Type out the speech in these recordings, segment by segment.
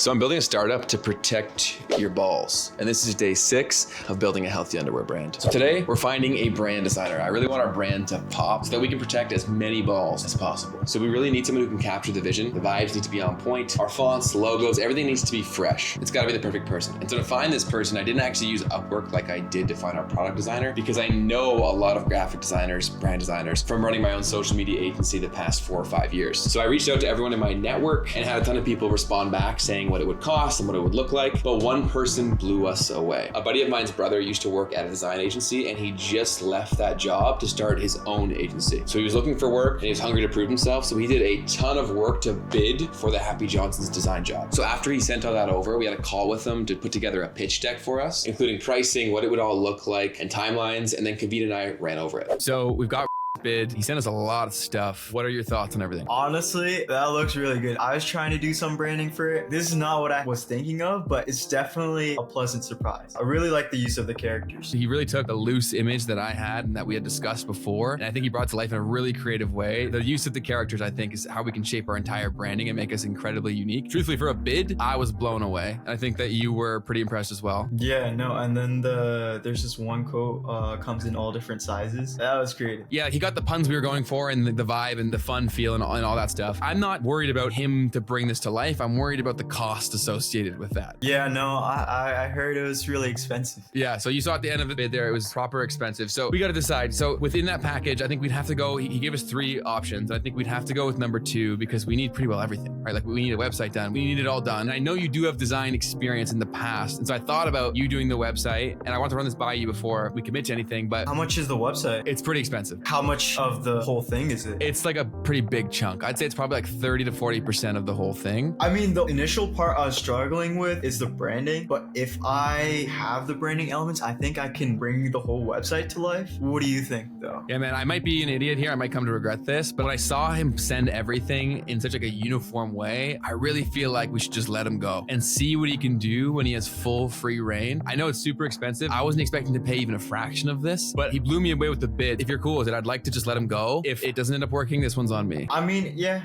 So I'm building a startup to protect your balls. And this is day 6 of building a healthy underwear brand. So today we're finding a brand designer. I really want our brand to pop so that we can protect as many balls as possible. So we really need someone who can capture the vision. The vibes need to be on point. Our fonts, logos, everything needs to be fresh. It's gotta be the perfect person. And so to find this person, I didn't actually use Upwork like I did to find our product designer because I know a lot of graphic designers, brand designers from running my own social media agency the past 4 or 5 years. So I reached out to everyone in my network and had a ton of people respond back saying what it would cost and what it would look like, but one person blew us away. A buddy of mine's brother used to work at a design agency and he just left that job to start his own agency. So he was looking for work and he was hungry to prove himself, so he did a ton of work to bid for the Happy Johnson's design job. So after he sent all that over, we had a call with him to put together a pitch deck for us, including pricing, what it would all look like, and timelines, and then Kavita and I ran over it. So we've got bid. He sent us a lot of stuff. What are your thoughts on everything? Honestly, that looks really good. I was trying to do some branding for it. This is not what I was thinking of, but it's definitely a pleasant surprise. I really like the use of the characters. He really took a loose image that I had and that we had discussed before, and I think he brought it to life in a really creative way. The use of the characters, I think, is how we can shape our entire branding and make us incredibly unique. Truthfully, for a bid, I was blown away. And I think that you were pretty impressed as well. Yeah, no, and then there's this one quote, comes in all different sizes. That was creative. Yeah, he got the puns we were going for and the vibe and the fun feel and all that stuff. I'm not worried about him to bring this to life. I'm worried about the cost associated with that. Yeah, no, I heard it was really expensive. Yeah, so you saw at the end of the bid there, it was proper expensive. So we got to decide. So within that package, I think we'd have to go, he gave us 3 options. I think we'd have to go with number 2 because we need pretty well everything, right? Like we need a website done. We need it all done. And I know you do have design experience in the past. And so I thought about you doing the website and I want to run this by you before we commit to anything, but How much is the website? it's pretty expensive. How much of the whole thing is it? It's like a pretty big chunk. I'd say it's probably like 30 to 40% of the whole thing. I mean, the initial part I was struggling with is the branding, but if I have the branding elements, I think I can bring the whole website to life. What do you think though? Yeah, man, I might be an idiot here. I might come to regret this, but when I saw him send everything in such like a uniform way, I really feel like we should just let him go and see what he can do when he has full free reign. I know it's super expensive. I wasn't expecting to pay even a fraction of this, but he blew me away with the bid. If you're cool with it, I'd like to just let him go. If it doesn't end up working, this one's on me. I mean, yeah,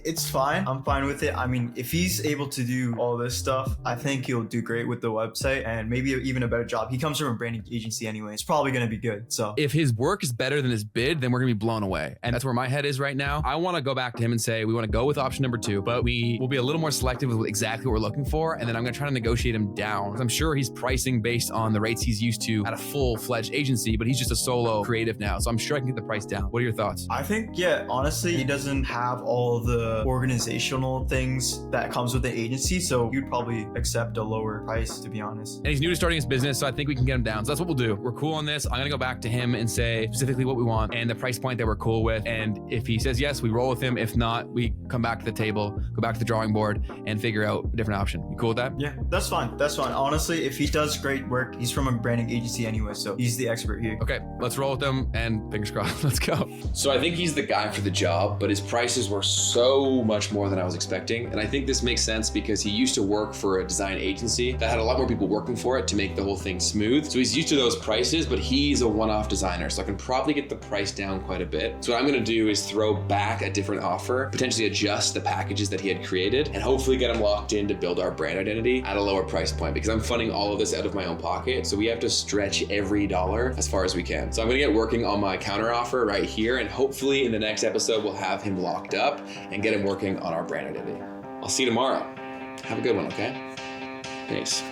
it's fine. I'm fine with it. I mean, if he's able to do all this stuff, I think he'll do great with the website and maybe even a better job. He comes from a branding agency anyway. It's probably going to be good. So if his work is better than his bid, then we're gonna be blown away. And that's where my head is right now. I wanna go back to him and say, we wanna go with option number 2, but we will be a little more selective with exactly what we're looking for. And then I'm gonna try to negotiate him down. Because I'm sure he's pricing based on the rates he's used to at a full-fledged agency, but he's just a solo creative now. So I'm sure I can get the price down. What are your thoughts? I think, yeah, honestly, he doesn't have all the organizational things that comes with the agency. So you'd probably accept a lower price, to be honest. And he's new to starting his business, so I think we can get him down. So that's what we'll do. We're cool on this. I'm gonna go back to him and say specifically what we want and the price point that we're cool with. And if he says yes, we roll with him. If not, we come back to the table, go back to the drawing board and figure out a different option. You cool with that? Yeah, that's fine. That's fine. Honestly, if he does great work, he's from a branding agency anyway, so he's the expert here. Okay, let's roll with him and fingers crossed. Let's go. So I think he's the guy for the job, but his prices were so much more than I was expecting. And I think this makes sense because he used to work for a design agency that had a lot more people working for it to make the whole thing smooth. So he's used to those prices, but he's a one-off designer. So I can probably get the price down quite a bit. So what I'm gonna do is throw back a different offer, potentially adjust the packages that he had created, and hopefully get him locked in to build our brand identity at a lower price point because I'm funding all of this out of my own pocket. So we have to stretch every dollar as far as we can. So I'm gonna get working on my counter offer right here. And hopefully in the next episode, we'll have him locked up and get him working on our brand identity. I'll see you tomorrow. Have a good one, okay? Thanks.